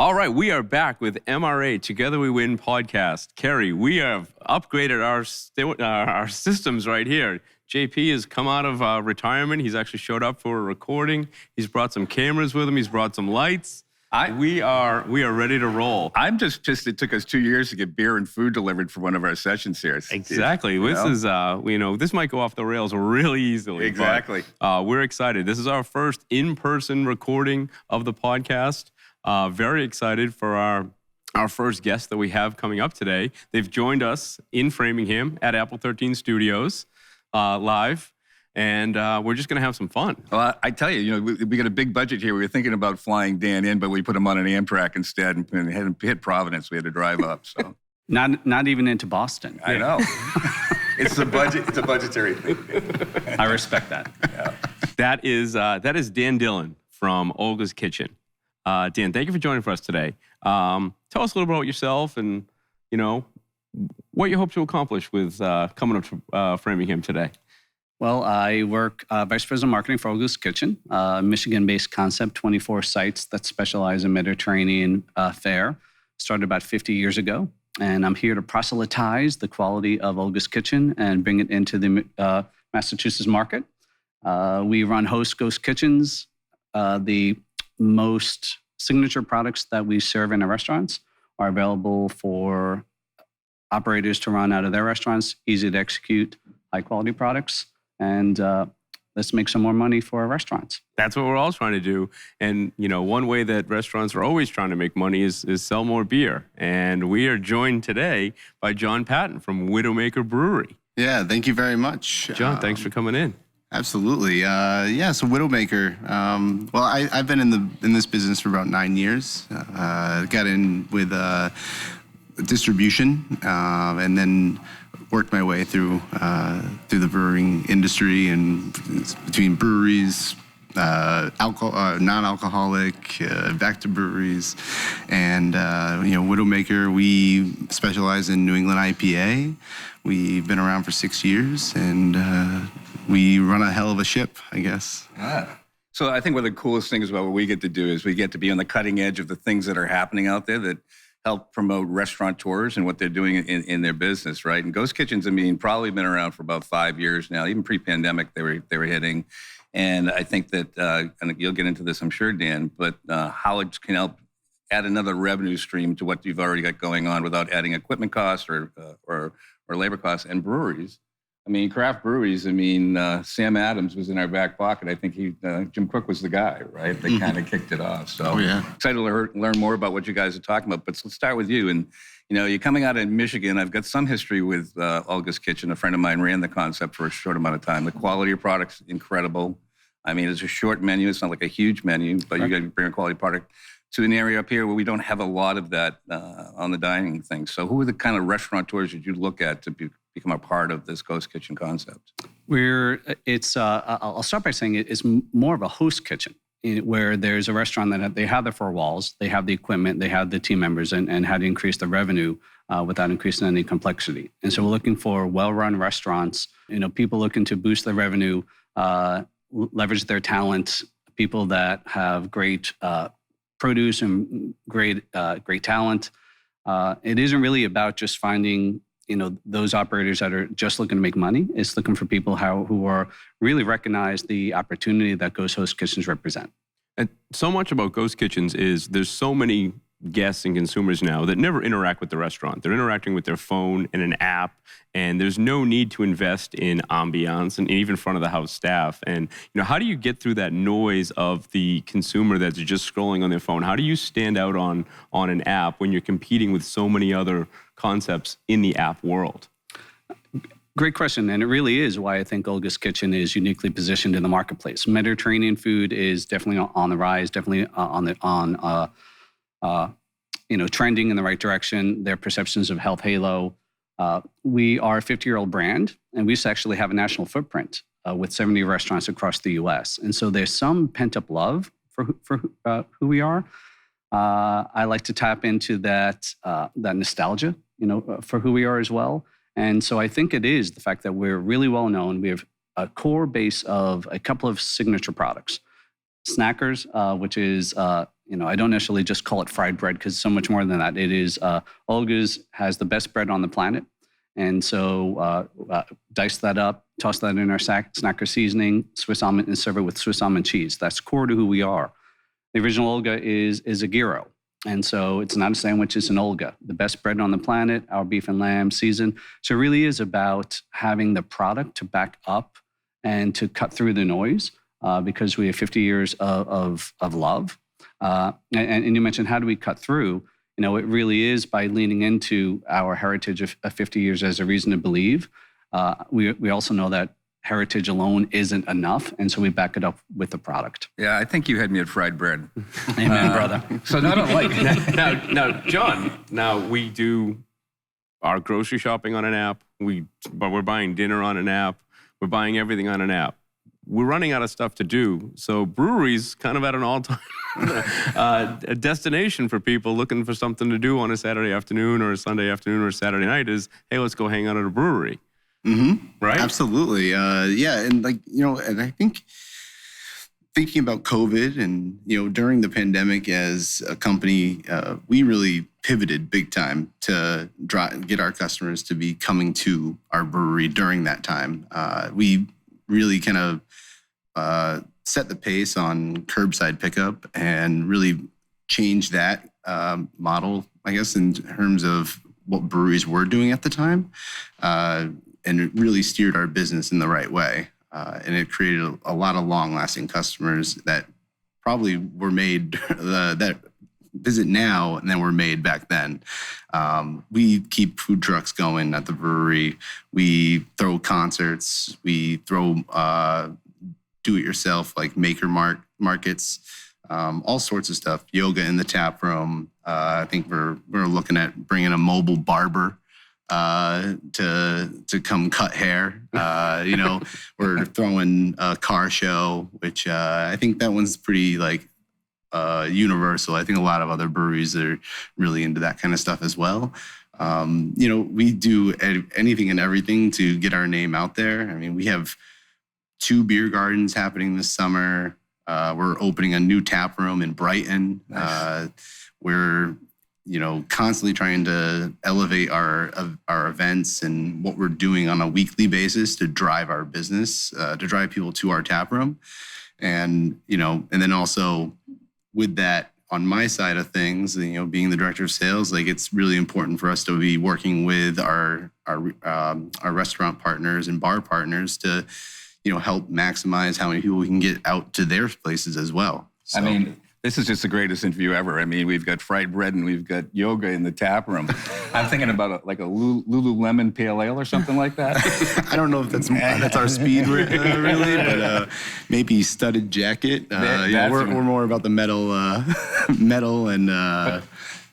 All right, we are back with MRA, Together We Win podcast. Kerry, we have upgraded our systems right here. JP has come out of retirement. He's actually showed up for a recording. He's brought some cameras with him. He's brought some lights. We are ready to roll. I'm just it took us 2 years to get beer and food delivered for one of our sessions here. Exactly. This is, this might go off the rails really easily. Exactly. But, we're excited. This is our first in-person recording of the podcast. Very excited for our first guest that we have coming up today. They've joined us in Framingham at Apple 13 Studios live. And we're just going to have some fun. Well, I tell you, we got a big budget here. We were thinking about flying Dan in, but we put him on an Amtrak instead and had him hit Providence. We had to drive up. So not even into Boston. I know. It's a budget. It's a budgetary thing. I respect that. Yeah. That is Dan Dillon from Olga's Kitchen. Dan, thank you for joining for us today. Tell us a little bit about yourself and what you hope to accomplish with coming up to Framingham today. Well, I work Vice President of Marketing for Olga's Kitchen, Michigan-based concept, 24 sites that specialize in Mediterranean fare. Started about 50 years ago, and I'm here to proselytize the quality of Olga's Kitchen and bring it into the Massachusetts market. We run host ghost kitchens. The most signature products that we serve in our restaurants are available for operators to run out of their restaurants, easy to execute, high-quality products. And let's make some more money for our restaurants. That's what we're all trying to do. And, one way that restaurants are always trying to make money is sell more beer. And we are joined today by John Paton from Widowmaker Brewery. Yeah, thank you very much. John, thanks for coming in. Absolutely. So Widowmaker. I've been in this business for about 9 years. Got in with distribution and then worked my way through the brewing industry and between breweries, non-alcoholic, back to breweries, and Widowmaker. We specialize in New England IPA. We've been around for 6 years, and we run a hell of a ship, I guess. So I think one of the coolest things about what we get to do is we get to be on the cutting edge of the things that are happening out there that help promote restaurateurs and what they're doing in their business, right? And ghost kitchens, probably been around for about 5 years now. Even pre-pandemic, they were hitting. And I think that, and you'll get into this, I'm sure, Dan, but how it can help add another revenue stream to what you've already got going on without adding equipment costs or labor costs. And breweries, craft breweries, Sam Adams was in our back pocket. I think Jim Cook was the guy, right? That kind of kicked it off. So excited to learn more about what you guys are talking about. But let's start with you. And, you're coming out of Michigan. I've got some history with Olga's Kitchen. A friend of mine ran the concept for a short amount of time. The quality of product's incredible. It's a short menu. It's not like a huge menu, but you got to bring a quality product to an area up here where we don't have a lot of that on the dining thing. So who are the kind of restaurateurs that you look at to become a part of this ghost kitchen concept? I'll start by saying it's more of a host kitchen where there's a restaurant that they have the four walls, they have the equipment, they have the team members, and how to increase the revenue without increasing any complexity. And so we're looking for well-run restaurants, people looking to boost their revenue, leverage their talent, people that have great produce and great talent. It isn't really about just finding those operators that are just looking to make money. It's looking for people who are really recognize the opportunity that ghost host kitchens represent. And so much about ghost kitchens is there's so many guests and consumers now that never interact with the restaurant. They're interacting with their phone and an app, and there's no need to invest in ambiance and even front of the house staff. And how do you get through that noise of the consumer that's just scrolling on their phone? How do you stand out on an app when you're competing with so many other concepts in the app world? Great question, and it really is why I think Olga's Kitchen is uniquely positioned in the marketplace. Mediterranean food is definitely on the rise, definitely trending in the right direction. Their perceptions of health halo. We are a 50-year-old brand, and we actually have a national footprint with 70 restaurants across the U.S. And so there's some pent-up love for who we are. I like to tap into that nostalgia, for who we are as well. And so I think it is the fact that we're really well known. We have a core base of a couple of signature products. Snackers, which is, I don't necessarily just call it fried bread because it's so much more than that. It is, Olga's has the best bread on the planet. And so dice that up, toss that in our snacker seasoning, Swiss almond, and serve it with Swiss almond cheese. That's core to who we are. The original Olga is a gyro. And so it's not a sandwich, it's an Olga. The best bread on the planet, our beef and lamb season. So it really is about having the product to back up and to cut through the noise because we have 50 years of love. And you mentioned, how do we cut through? It really is by leaning into our heritage of 50 years as a reason to believe. We also know that heritage alone isn't enough, and so we back it up with the product. Yeah, I think you had me at fried bread. Amen, brother. So not unlike now, John, we do our grocery shopping on an app. But we're buying dinner on an app. We're buying everything on an app. We're running out of stuff to do. So breweries kind of at an all-time a destination for people looking for something to do on a Saturday afternoon or a Sunday afternoon or a Saturday night is, hey, let's go hang out at a brewery. Mm-hmm. Right? Absolutely. Yeah. And and I think thinking about COVID and, during the pandemic as a company, we really pivoted big time to get our customers to be coming to our brewery during that time. We really kind of set the pace on curbside pickup and really changed that model, I guess, in terms of what breweries were doing at the time. And it really steered our business in the right way. And it created a lot of long-lasting customers that probably were made, that visit now and then were made back then. We keep food trucks going at the brewery. We throw concerts. We throw do-it-yourself, like maker markets, all sorts of stuff. Yoga in the tap room. I think we're looking at bringing a mobile barber to come cut hair. We're throwing a car show, which I think that one's pretty universal. I think a lot of other breweries are really into that kind of stuff as well. We do anything and everything to get our name out there. I mean, we have 2 beer gardens happening this summer. We're opening a new tap room in Brighton. Nice. We're constantly trying to elevate our events and what we're doing on a weekly basis to drive our business, to drive people to our tap room. And, and then also with that, on my side of things, being the director of sales, it's really important for us to be working with our restaurant partners and bar partners to, help maximize how many people we can get out to their places as well. So. I mean, this is just the greatest interview ever. I mean, we've got fried bread and we've got yoga in the tap room. I'm thinking about a Lululemon Pale Ale or something like that. I don't know if that's our speed really, but maybe studded jacket. We're more about the metal and.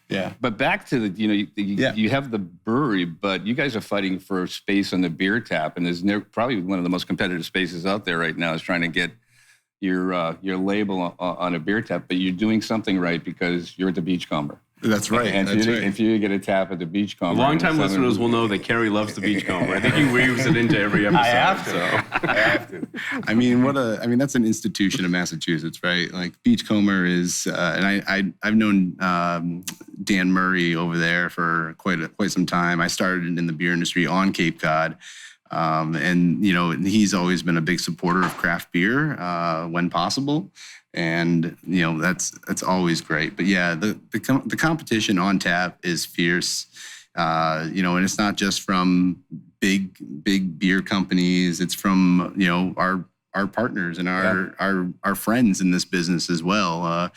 Yeah, but back to you have the brewery, but you guys are fighting for space on the beer tap, and there's probably one of the most competitive spaces out there right now is trying to get your label on a beer tap. But you're doing something right because you're at the Beachcomber. That's right. And if you get a tap at the Beachcomber, long-time listeners will know that Kerry loves the Beachcomber. I think he weaves it into every episode. I have to. I mean, that's an institution in Massachusetts, right? Beachcomber is, and I've known Dan Murray over there for quite some time. I started in the beer industry on Cape Cod. And he's always been a big supporter of craft beer when possible. And, that's always great. But yeah, the competition on tap is fierce, and it's not just from big beer companies. It's from, our partners and our friends in this business as well.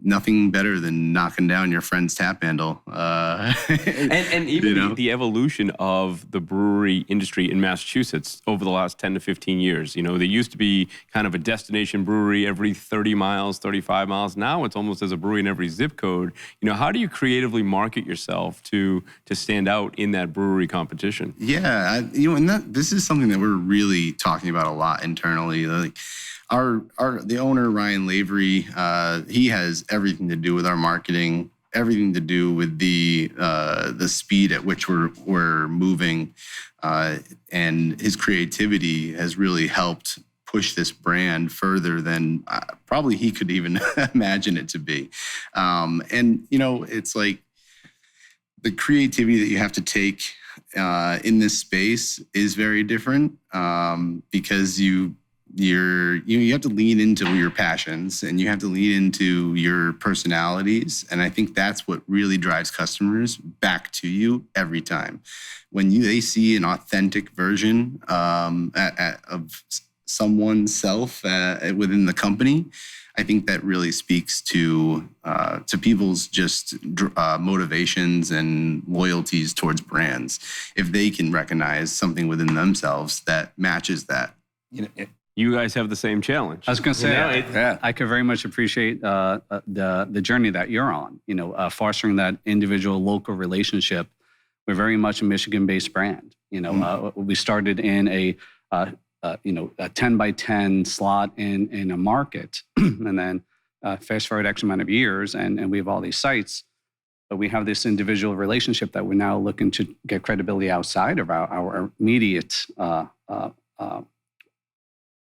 Nothing better than knocking down your friend's tap handle. And even the evolution of the brewery industry in Massachusetts over the last 10 to 15 years. There used to be kind of a destination brewery every 30 miles, 35 miles. Now it's almost as a brewery in every zip code. How do you creatively market yourself to stand out in that brewery competition? Yeah, this is something that we're really talking about a lot internally. The owner, Ryan Lavery, he has everything to do with our marketing, everything to do with the speed at which we're moving, and his creativity has really helped push this brand further than probably he could even imagine it to be. And, it's like the creativity that you have to take in this space is very different because you have to lean into your passions and you have to lean into your personalities. And I think that's what really drives customers back to you every time. When they see an authentic version of someone's self within the company, I think that really speaks to people's just motivations and loyalties towards brands. If they can recognize something within themselves that matches that. You guys have the same challenge. I was going to say, I could very much appreciate the journey that you're on. Fostering that individual local relationship. We're very much a Michigan-based brand. We started in a 10 by 10 slot in a market, and then fast forward X amount of years, and we have all these sites. But we have this individual relationship that we're now looking to get credibility outside of our immediate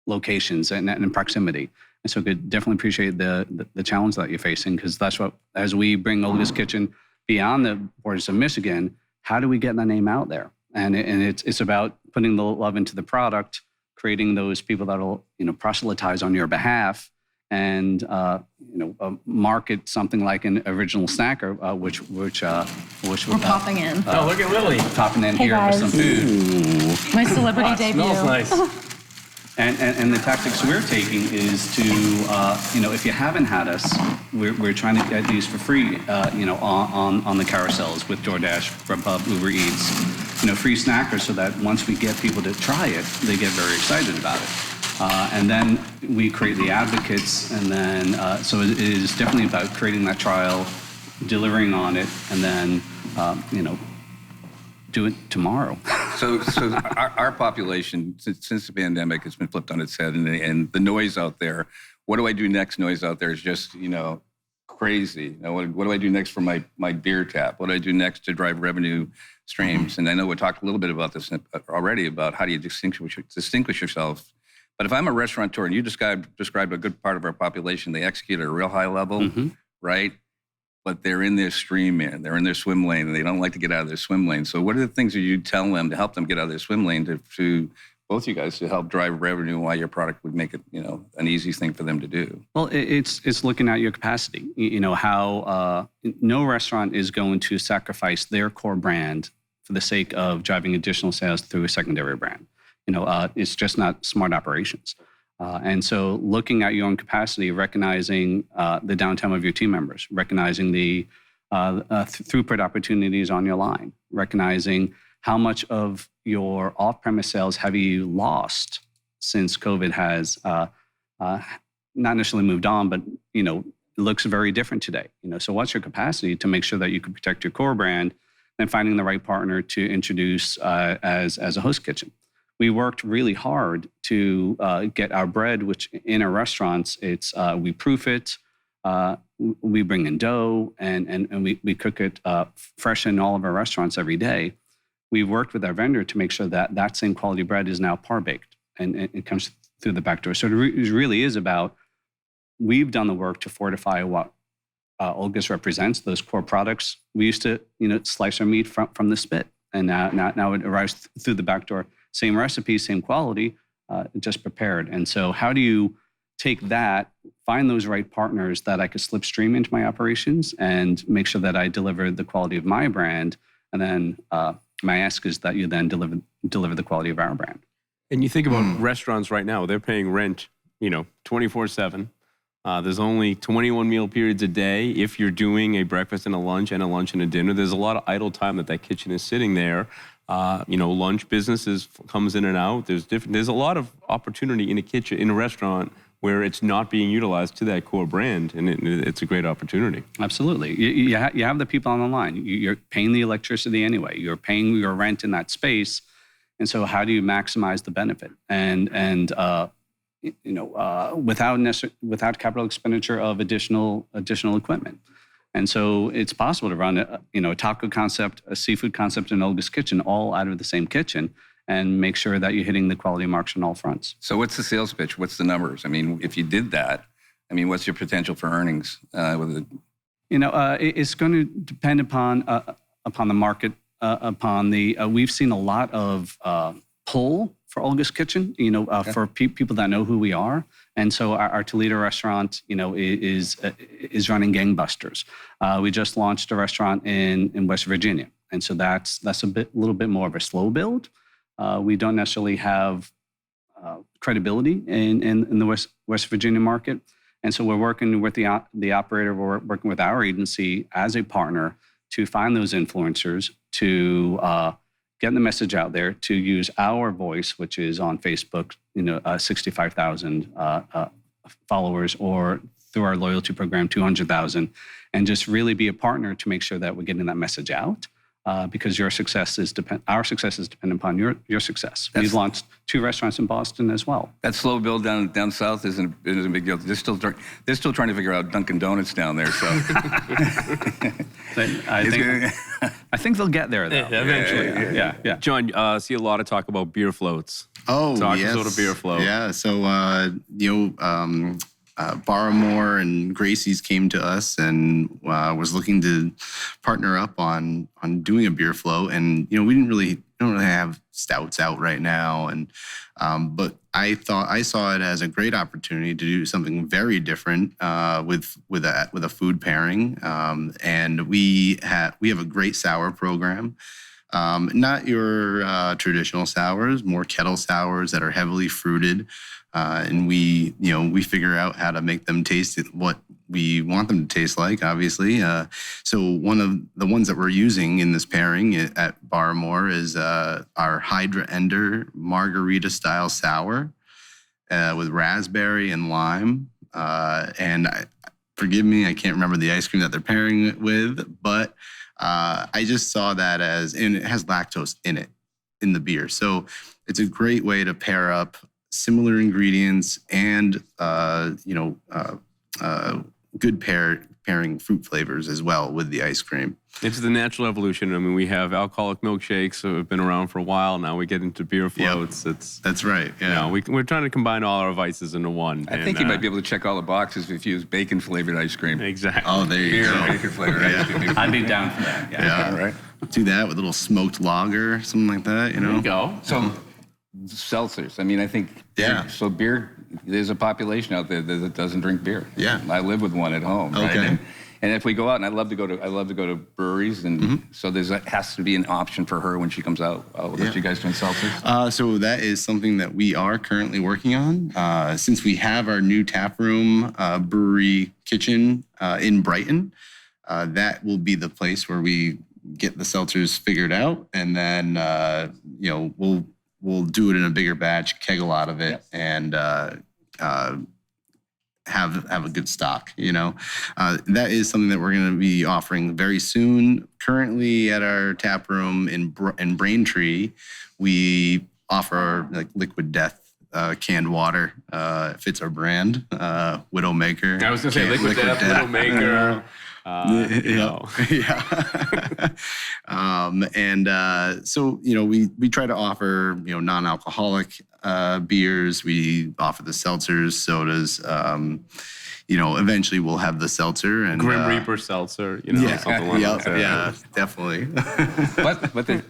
locations and proximity. And so could definitely appreciate the challenge that you're facing, because that's what, as we bring Olga's Kitchen beyond the borders of Michigan, how do we get that name out there? And it's about putting the love into the product, creating those people that'll proselytize on your behalf, and market something like an original snacker, which we're popping in. Oh, look at Lily popping in here guys. with some food. My celebrity debut. Smells nice. And the tactics we're taking is to, if you haven't had us, we're trying to get these for free, on the carousels with DoorDash, Grubhub, Uber Eats, free snackers, so that once we get people to try it, they get very excited about it. And then we create the advocates, and then, so it is definitely about creating that trial, delivering on it, and then, do it tomorrow. So our population, since the pandemic, has been flipped on its head, and the noise out there, what do I do next noise out there is just, crazy. What do I do next for my beer tap? What do I do next to drive revenue streams? And I know we talked a little bit about this already, about how do you distinguish yourself. But if I'm a restaurateur, and you described a good part of our population, they execute at a real high level, right? But they're in their stream, man. They're in their swim lane, and they don't like to get out of their swim lane. So what are the things that you tell them to help them get out of their swim lane to both you guys to help drive revenue, why your product would make it, an easy thing for them to do? Well, it's looking at your capacity. How no restaurant is going to sacrifice their core brand for the sake of driving additional sales through a secondary brand. It's just not smart operations. And so looking at your own capacity, recognizing the downtime of your team members, recognizing the throughput opportunities on your line, recognizing how much of your off-premise sales have you lost since COVID has not necessarily moved on, but it looks very different today. So what's your capacity to make sure that you can protect your core brand, and finding the right partner to introduce as a host kitchen. We worked really hard to get our bread, which in our restaurants, it's we proof it, we bring in dough, and we cook it fresh in all of our restaurants every day. We worked with our vendor to make sure that that same quality bread is now par baked and it comes through the back door. So it really is about, we've done the work to fortify what Olga's represents, those core products. We used to slice our meat from the spit, and now it arrives through the back door. Same recipe, same quality, just prepared. And so how do you take that, find those right partners that I could slipstream into my operations and make sure that I deliver the quality of my brand? And then my ask is that you then deliver the quality of our brand. And you think about restaurants right now, they're paying rent, 24/7. There's only 21 meal periods a day. If you're doing a breakfast and a lunch and a dinner, there's a lot of idle time that kitchen is sitting there. Lunch businesses comes in and out. There's a lot of opportunity in a kitchen, in a restaurant, where it's not being utilized to that core brand, and it's a great opportunity. Absolutely. You have the people on the line. You're paying the electricity anyway. You're paying your rent in that space. And so how do you maximize the benefit? And without capital expenditure of additional equipment. And so it's possible to run a taco concept, a seafood concept, and Olga's Kitchen all out of the same kitchen, and make sure that you're hitting the quality marks on all fronts. So what's the sales pitch? What's the numbers? I mean, if you did that, I mean, what's your potential for earnings with it? It's going to depend upon the market, we've seen a lot of pull for Olga's Kitchen, for people that know who we are. And so our Toledo restaurant, is running gangbusters. We just launched a restaurant in West Virginia. And so that's a little bit more of a slow build. We don't necessarily have credibility in the West Virginia market. And so we're working with the operator, we're working with our agency as a partner to find those influencers, to get the message out there, to use our voice, which is on Facebook, 65,000 followers, or through our loyalty program, 200,000, and just really be a partner to make sure that we're getting that message out. Because our success is dependent upon your success. We've launched 2 restaurants in Boston as well. That slow build down south isn't a big deal. They're still trying to figure out Dunkin' Donuts down there. So I think they'll get there though. Yeah, eventually. Yeah. John, see a lot of talk about beer floats. Oh, Talk yes. about a beer float. Yeah. So, Barrymore and Gracie's came to us and was looking to partner up on doing a beer float. And, we don't really have stouts out right now. And, but I saw it as a great opportunity to do something very different with a food pairing. And we have a great sour program. Not your traditional sours, more kettle sours that are heavily fruited. And we figure out how to make them taste what we want them to taste like, obviously. So one of the ones that we're using in this pairing at Barrymore is our Hydra Ender Margarita style sour with raspberry and lime. Forgive me, I can't remember the ice cream that they're pairing it with, but I just saw that and it has lactose in the beer. So it's a great way to pair up similar ingredients and good pairing fruit flavors as well with the ice cream. It's the natural evolution. I mean, we have alcoholic milkshakes that have been around for a while. Now we get into beer floats. Yep. That's right. Yeah, we're trying to combine all our vices into one. I think you might be able to check all the boxes if you use bacon flavored ice cream. Exactly. Oh, there you go. Bacon flavored ice cream. I'd be down for that. Yeah. Right. Do that with a little smoked lager, something like that. There you go. So seltzers. I mean, I think. Yeah. So beer. There's a population out there that doesn't drink beer. Yeah. I live with one at home. Right? Okay. And if we go out, and I love to go to breweries, and so has to be an option for her when she comes out. What you guys doing seltzers? So that is something that we are currently working on. Since we have our new tap room brewery kitchen in Brighton, that will be the place where we get the seltzers figured out, and then we'll do it in a bigger batch, keg a lot of it, and have a good stock. That is something that we're going to be offering very soon. Currently, at our tap room in Braintree, we offer like Liquid Death canned water. Fits our brand, Widowmaker. I was going to say Liquid Death, Widowmaker. So we try to offer non-alcoholic beers. We offer the seltzers, sodas. Eventually we'll have the seltzer and Grim Reaper seltzer. Something like that. Yeah, definitely.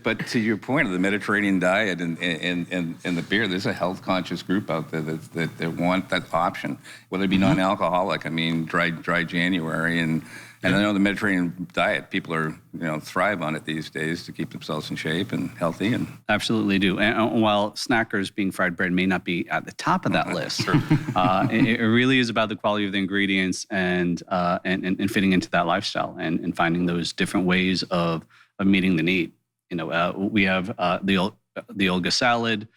but to your point of the Mediterranean diet and the beer, there's a health conscious group out there that want that option, whether it be non-alcoholic. I mean, dry January and I know the Mediterranean diet, people are, thrive on it these days to keep themselves in shape and healthy. And absolutely do. And while snackers being fried bread may not be at the top of that list, it really is about the quality of the ingredients and fitting into that lifestyle and finding those different ways of meeting the need. We have the Olga salad,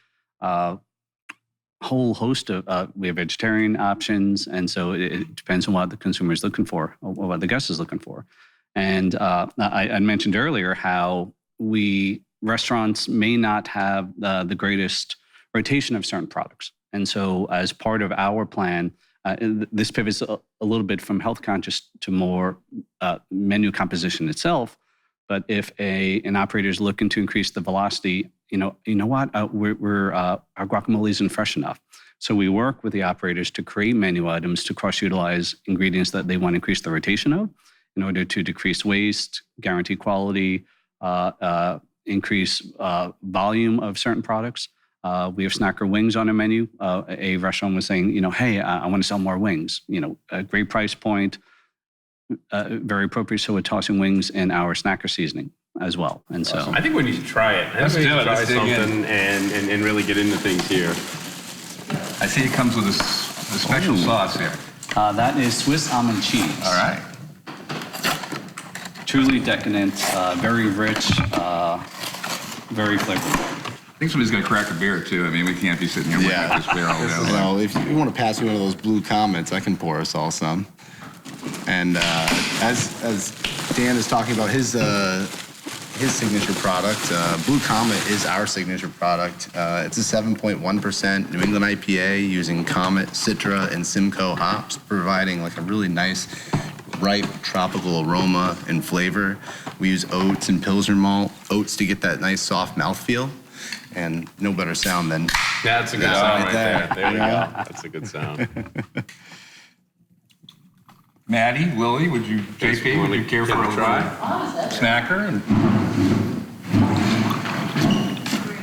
whole host of we have vegetarian options, and so it depends on what the consumer is looking for, or what the guest is looking for. And I mentioned earlier how restaurants may not have the greatest rotation of certain products, and so as part of our plan, this pivots a little bit from health conscious to more menu composition itself. But if an operator is looking to increase the velocity you know what, our guacamole isn't fresh enough. So we work with the operators to create menu items to cross-utilize ingredients that they want to increase the rotation of in order to decrease waste, guarantee quality, increase volume of certain products. We have snacker wings on our menu. A restaurant was saying, hey, I want to sell more wings. A great price point, very appropriate. So we're tossing wings in our snacker seasoning as well. And so I think we need to try it. I think we need to try something and really get into things here. I see it comes with a special sauce here. that is Swiss almond cheese. All right. Truly decadent, very rich, very flavorful. I think somebody's going to crack a beer, too. I mean, we can't be sitting here looking at this beer all day. Well, if you want to pass me one of those blue Comets, I can pour us all some. And as Dan is talking about his signature product, Blue Comet is our signature product. It's a 7.1% New England IPA using Comet, Citra, and Simcoe hops, providing like a really nice, ripe tropical aroma and flavor. We use oats and Pilsner malt, oats to get that nice soft mouthfeel. And no better sound than That's a good sound right there. There you go. That's a good sound. Maddie, Lily, JP, would you care for a try? snacker?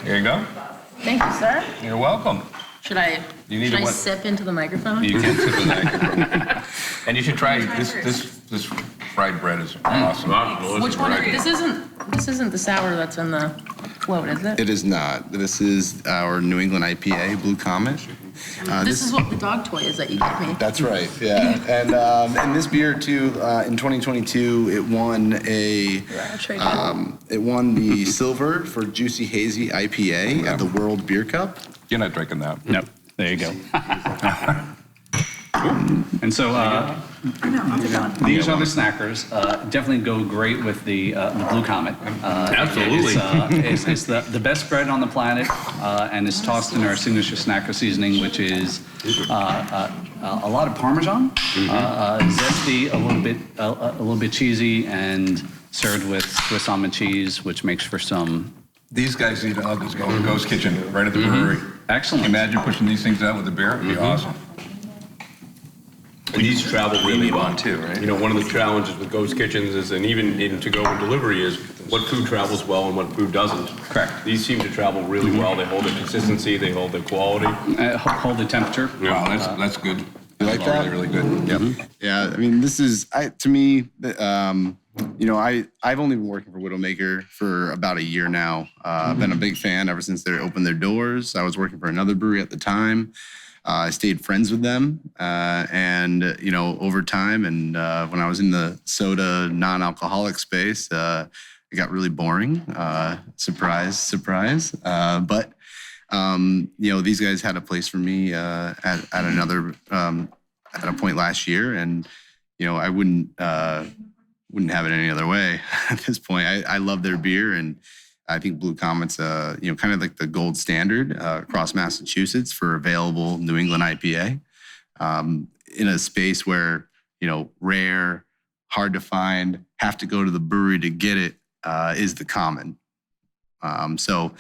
Here you go. Thank you, sir. You're welcome. Should I sip into the microphone? You can sip in that. And you should try this fried bread is awesome. Which one? This isn't the sour that's in the float, is it? It is not. This is our New England IPA, Blue Comet. This is what the dog toy is that you gave me. That's right, yeah. And this beer too, in 2022, it won the silver for Juicy Hazy IPA at the World Beer Cup. You're not drinking that. Nope. There you go. And so these are the snackers. Definitely go great with the Blue Comet. Absolutely. It's the best bread on the planet, and it's tossed in our signature snacker seasoning, which is a lot of Parmesan, zesty, a little bit cheesy, and served with Swiss almond cheese, which makes for some. These guys need to just go to Ghost Kitchen right at the brewery. Excellent. Can you imagine pushing these things out with a beer? It'd be awesome. And these travel really well too, right? One of the challenges with ghost kitchens is, and even in to-go and delivery, is what food travels well and what food doesn't. Correct. These seem to travel really well. They hold their consistency. They hold their quality. Hold the temperature. Wow, that's good. You like that? Really, really good. Yep. Yeah, I mean, this is, to me, I've only been working for Widowmaker for about a year now. I've been a big fan ever since they opened their doors. I was working for another brewery at the time. I stayed friends with them, and over time, and when I was in the soda non-alcoholic space, it got really boring. Surprise, surprise. But these guys had a place for me at a point last year, and I wouldn't have it any other way at this point. I love their beer, and I think Blue Comet's, kind of like the gold standard across Massachusetts for available New England IPA in a space where, rare, hard to find, have to go to the brewery to get it is the common. So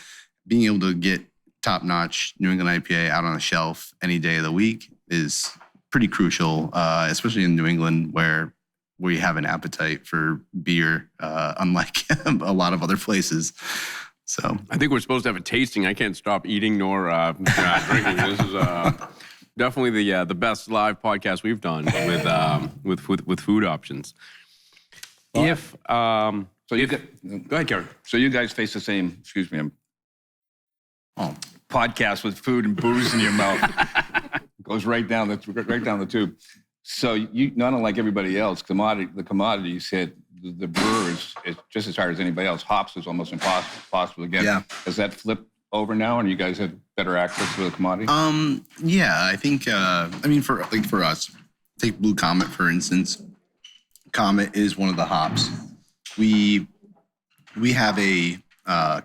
being able to get top-notch New England IPA out on a shelf any day of the week is pretty crucial, especially in New England where we have an appetite for beer, unlike a lot of other places. So I think we're supposed to have a tasting. I can't stop eating nor drinking. This is definitely the best live podcast we've done with food options. Well, go ahead, Kerry. So you guys face the same, podcast with food and booze in your mouth. Goes right down the tube. So you, not unlike everybody else, the commodities hit the brewers is just as hard as anybody else. Hops is almost impossible to get. Yeah. Has that flipped over now, and you guys have better access to the commodity? Yeah, I think. For us, take Blue Comet for instance. Comet is one of the hops. We have a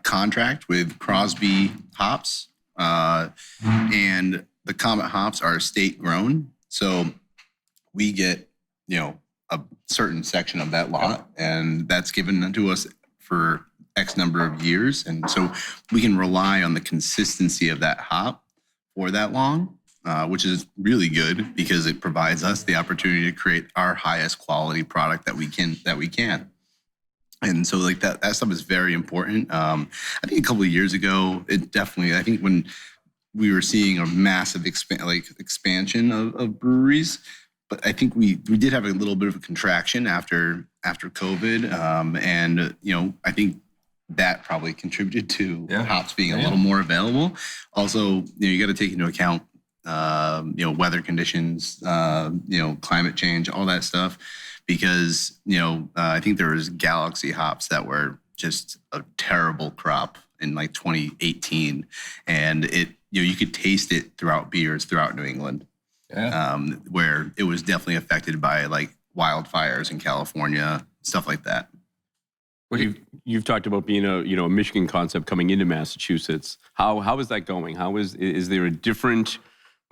contract with Crosby Hops, and the Comet hops are state grown, so we get, a certain section of that lot, and that's given to us for X number of years. And so we can rely on the consistency of that hop for that long, which is really good because it provides us the opportunity to create our highest quality product that we can. And so like that stuff is very important. I think a couple of years ago, I think when we were seeing a massive expansion of breweries, but I think we did have a little bit of a contraction after COVID. And, I think that probably contributed to hops being a little more available. Also, you got to take into account, weather conditions, climate change, all that stuff. Because, I think there was Galaxy hops that were just a terrible crop in like 2018. And you could taste it throughout beers throughout New England. Yeah. Where it was definitely affected by like wildfires in California, stuff like that. Well, you've talked about being a Michigan concept coming into Massachusetts. How is that going? Is there a different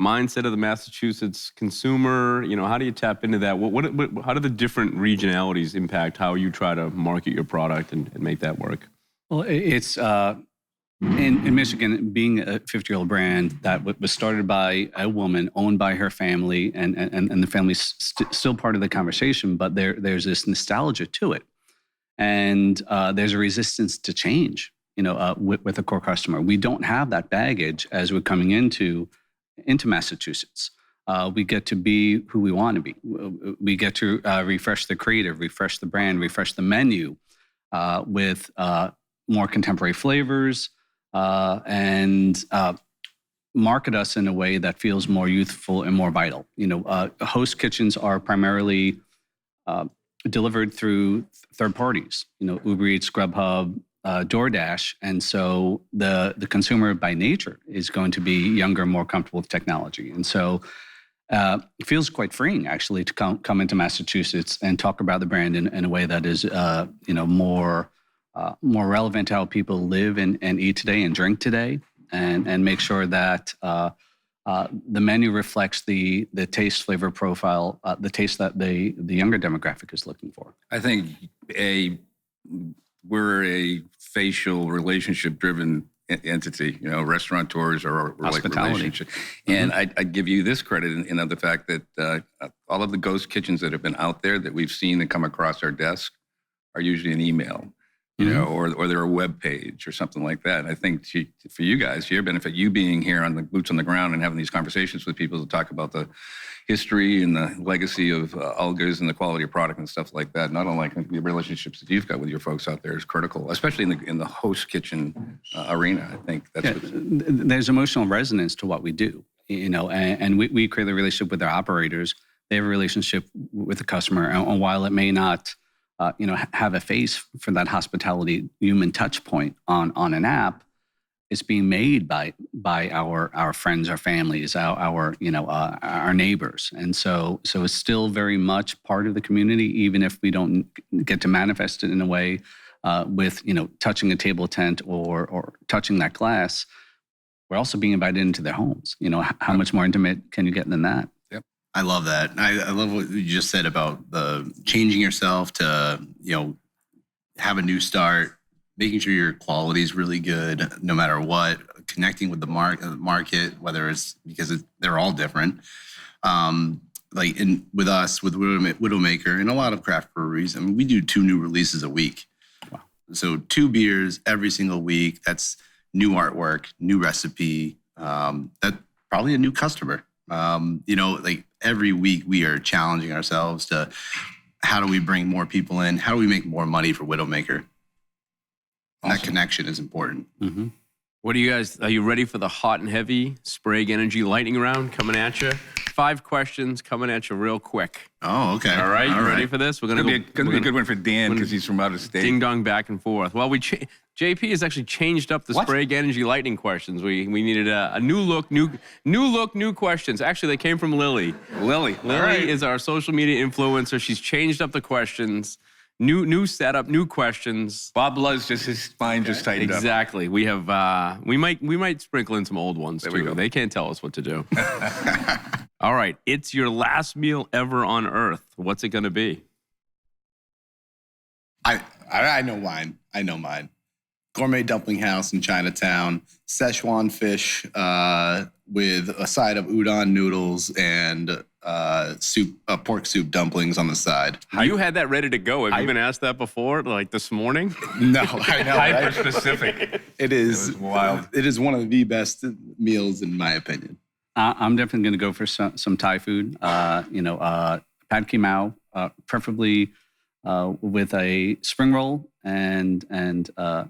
mindset of the Massachusetts consumer? How do you tap into that? How do the different regionalities impact how you try to market your product and make that work? Well, it's in Michigan, being a 50-year-old brand that was started by a woman, owned by her family, and the family's still part of the conversation, but there's this nostalgia to it. And there's a resistance to change, with a core customer. We don't have that baggage as we're coming into Massachusetts. We get to be who we want to be. We get to refresh the creative, refresh the brand, refresh the menu with more contemporary flavors, and market us in a way that feels more youthful and more vital. Host kitchens are primarily delivered through third parties, Uber Eats, Grubhub, DoorDash. And so the consumer by nature is going to be younger, more comfortable with technology. And so it feels quite freeing, actually, to come into Massachusetts and talk about the brand in a way that is, more relevant to how people live and eat today and drink today, and make sure that the menu reflects the taste flavor profile, the taste that the younger demographic is looking for. I think we're a facial relationship driven entity. Restaurateurs are like relationship. And I'd give you this credit in the fact that all of the ghost kitchens that have been out there that we've seen that come across our desk are usually an email. Or they're a web page or something like that. And I think for you guys, your benefit, you being here on the boots on the ground and having these conversations with people to talk about the history and the legacy of Olga's and the quality of product and stuff like that. Not unlike the relationships that you've got with your folks out there is critical, especially in the host kitchen arena. I think that's there's emotional resonance to what we do, and we create a relationship with our operators. They have a relationship with the customer, and while it may not have a face for that hospitality human touch point on an app, it's being made by our friends, our families, our neighbors. And so it's still very much part of the community, even if we don't get to manifest it in a way with, touching a table tent or touching that glass. We're also being invited into their homes. How much more intimate can you get than that? I love that. I love what you just said about the changing yourself to, have a new start, making sure your quality is really good, no matter what, connecting with the market, whether it's because they're all different. With us, with Widowmaker and a lot of craft breweries, we do 2 new releases a week. Wow. So 2 beers every single week. That's new artwork, new recipe. That's probably a new customer. Every week we are challenging ourselves to how do we bring more people in? How do we make more money for Widowmaker? Awesome. That connection is important. Mm-hmm. What do you guys, are you ready for the hot and heavy Sprague Energy lightning round coming at you? 5 questions coming at you real quick. Oh, okay. All right, you ready for this? We're gonna be a good one for Dan because he's from out of state. Ding dong back and forth. Well, JP has actually changed up the Sprague Energy lightning questions. We needed a new look, new questions. Actually, they came from Lily. Lily is our social media influencer. She's changed up the questions. New setup, new questions. Bob Luz his spine just tightened up. Exactly. We have we might sprinkle in some old ones too. They can't tell us what to do. All right. It's your last meal ever on Earth. What's it going to be? I know mine. gourmet dumpling house in Chinatown, Szechuan fish with a side of udon noodles and pork soup dumplings on the side. You had that ready to go. Have you been asked that before, like this morning? No, I know. Hyper Right? specific. It is wild. It is one of the best meals in my opinion. I'm definitely going to go for some Thai food. Pad Ki Mao, preferably with a spring roll and a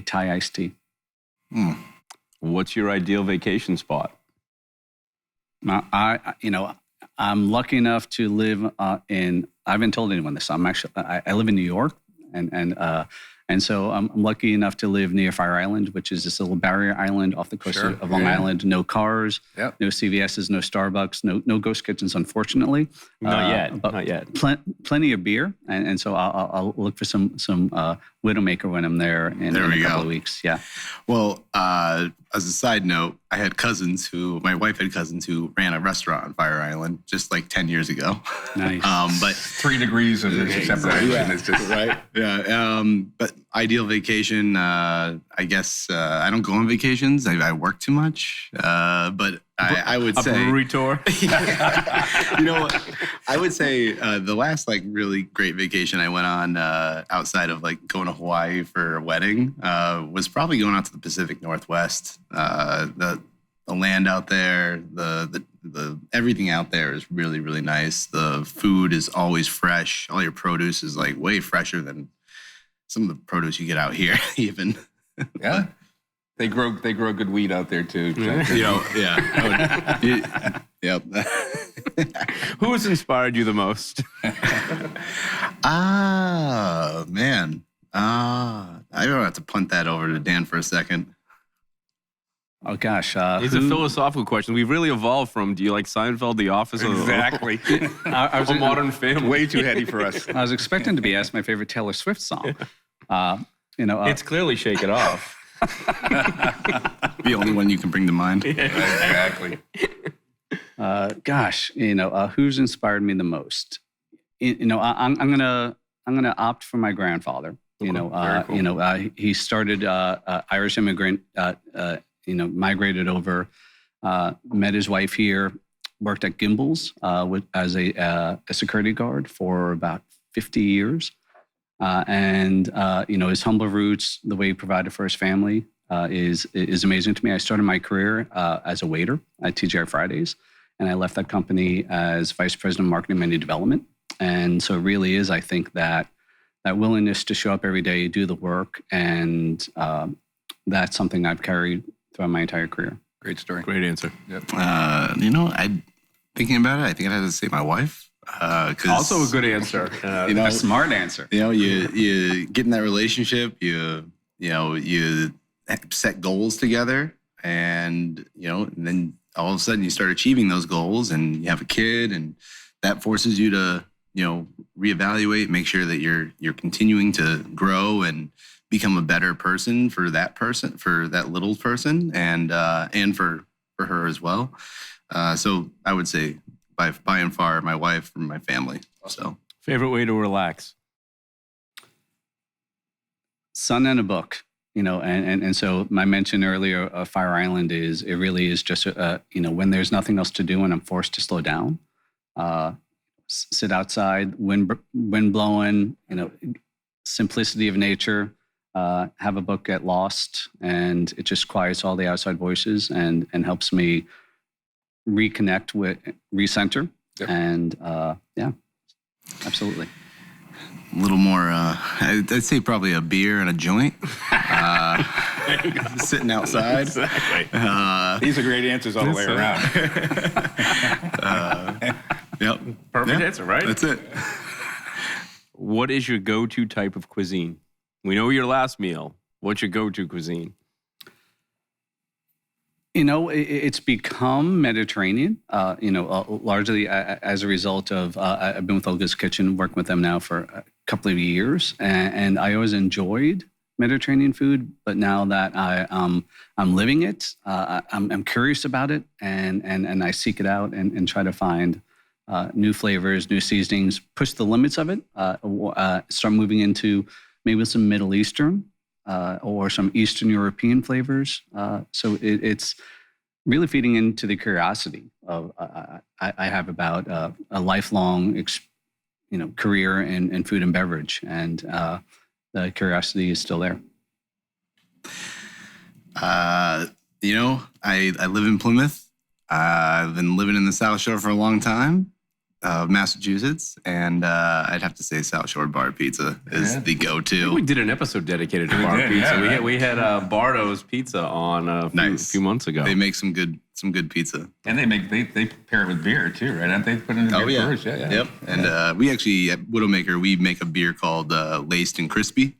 Thai iced tea. What's your ideal vacation spot? I'm lucky enough to live in. I haven't told anyone this. I live in New York, and so I'm lucky enough to live near Fire Island, which is this little barrier island off the coast of Long Island. No cars, no CVS's, no Starbucks, no ghost kitchens, unfortunately. Not yet. But not yet. Plenty of beer, and so I'll look for some Widowmaker when I'm there in a couple of weeks. Yeah. Well, as a side note, my wife had cousins who ran a restaurant on Fire Island just like 10 years ago. Nice. But 3 degrees of separation. Yeah. It's just right. Yeah. But ideal vacation, I guess I don't go on vacations. I work too much. But I would say a brewery tour. You know what? I would say the last like really great vacation I went on outside of like going to Hawaii for a wedding was probably going out to the Pacific Northwest. The land out there, the everything out there is really, really nice. The food is always fresh. All your produce is like way fresher than some of the produce you get out here, even. yeah. They grow good weed out there too. Yep. Who has inspired you the most? Man. I'm going to have to punt that over to Dan for a second. Oh gosh, It's a philosophical question. We've really evolved from, do you like Seinfeld, The Office, Exactly. I was a Modern Family? Way too heady for us. I was expecting to be asked my favorite Taylor Swift song. It's clearly Shake It Off. The only one you can bring to mind. Exactly. Who's inspired me the most? I'm gonna opt for my grandfather. Very cool. He started Irish immigrant. Migrated over, met his wife here, worked at Gimbel's as a security guard for about 50 years. His humble roots, the way he provided for his family is amazing to me. I started my career as a waiter at TGI Fridays, and I left that company as vice president of marketing menu development. And so it really is, I think, that willingness to show up every day, do the work, and that's something I've carried throughout my entire career. Great story. Great answer. Yep. Thinking about it, I think I'd have to say my wife. Also a good answer. A smart answer. You get in that relationship, you set goals together, and then all of a sudden you start achieving those goals, and you have a kid, and that forces you to reevaluate, make sure that you're continuing to grow and become a better person, for that little person, and for her as well. So I would say by and far my wife and my family. So Favorite way to relax? Sun and a book. And so my mention earlier of Fire Island it really is just when there's nothing else to do and I'm forced to slow down, sit outside, wind blowing, simplicity of nature. Have a book, get lost, and it just quiets all the outside voices and helps me reconnect recenter. Yep. And absolutely. a little more, I'd say probably a beer and a joint. Sitting outside. Exactly. These are great answers all the way around. Yep. Perfect answer, right? That's it. What is your go-to type of cuisine? We know your last meal. What's your go-to cuisine? It's become Mediterranean, largely as a result of, I've been with Olga's Kitchen, working with them now for a couple of years, and I always enjoyed Mediterranean food, but now that I'm living it, I'm curious about it, and I seek it out and try to find new flavors, new seasonings, push the limits of it, start moving into maybe some Middle Eastern or some Eastern European flavors. So it's really feeding into the curiosity of I have about a lifelong career in food and beverage, and the curiosity is still there. I live in Plymouth. I've been living in the South Shore for a long time, Massachusetts, and I'd have to say South Shore Bar Pizza is the go-to. We did an episode dedicated to bar pizza. Yeah, We had Bardo's Pizza on a few months ago. They make some good pizza. And they pair it with beer too, right? Aren't they put in the beer brewers? Yeah. Yep. And we actually at Widowmaker we make a beer called Laced and Crispy,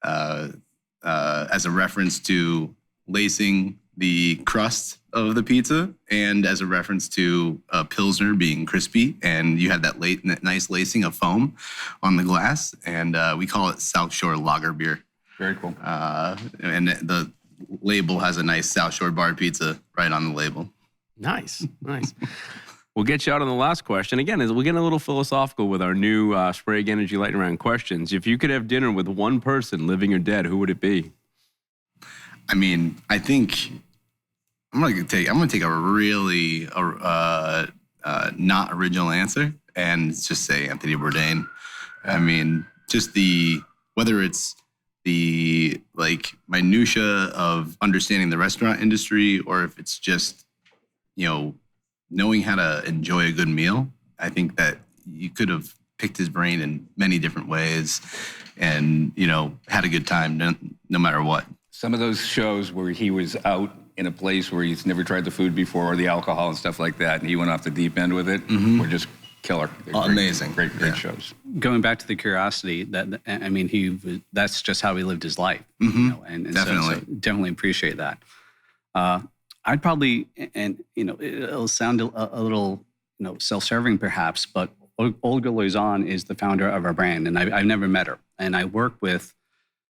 as a reference to lacing the crust of the pizza, and as a reference to a Pilsner being crispy, and you have that nice lacing of foam on the glass, and we call it South Shore Lager Beer. Very cool. And the label has a nice South Shore Bar Pizza right on the label. Nice. We'll get you out on the last question. Again, we're getting a little philosophical with our new Sprague Energy Lightning Round questions. If you could have dinner with one person, living or dead, who would it be? I mean, I think I'm gonna take a really not original answer and just say Anthony Bourdain. I mean, just whether it's the minutia of understanding the restaurant industry, or if it's just knowing how to enjoy a good meal. I think that you could have picked his brain in many different ways, and had a good time no matter what. Some of those shows where he was out in a place where he's never tried the food before, or the alcohol and stuff like that, and he went off the deep end with it, were just killer. Amazing. Great shows. Going back to the curiosity, that's just how he lived his life. And Definitely. So definitely appreciate that. I'd probably, and it'll sound a little self-serving perhaps, but Olga Loizan is the founder of our brand, and I've never met her, and I work with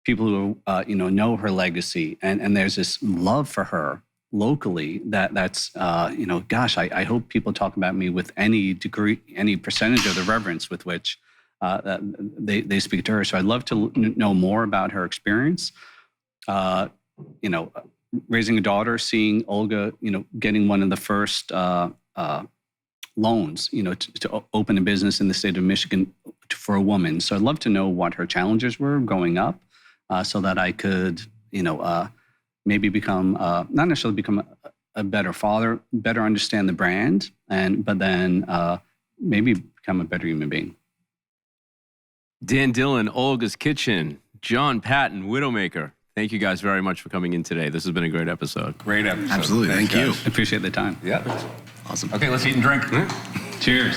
people who know her legacy, and there's this love for her locally that's gosh, I hope people talk about me with any degree, any percentage of the reverence with which they speak to her. So I'd love to know more about her experience. Raising a daughter, seeing Olga, getting one of the first loans, to open a business in the state of Michigan for a woman. So I'd love to know what her challenges were growing up, so that I could, maybe become, not necessarily become a better father, better understand the brand, but then maybe become a better human being. Dan Dillon, Olga's Kitchen, John Paton, Widowmaker. Thank you guys very much for coming in today. This has been a great episode. Great episode. Absolutely. Thanks, Thank you. guys. Appreciate the time. Yeah. Awesome. Okay, let's eat and drink. Cheers.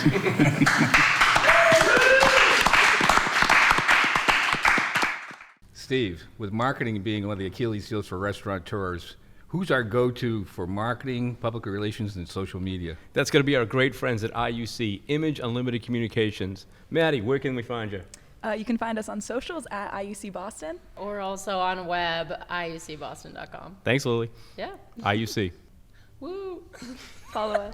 Steve, with marketing being one of the Achilles heels for restaurateurs, who's our go-to for marketing, public relations, and social media? That's going to be our great friends at IUC, Image Unlimited Communications. Maddie, where can we find you? You can find us on socials at IUC Boston. Or also on web, iucboston.com. Thanks, Lily. Yeah. IUC. Woo. Follow us.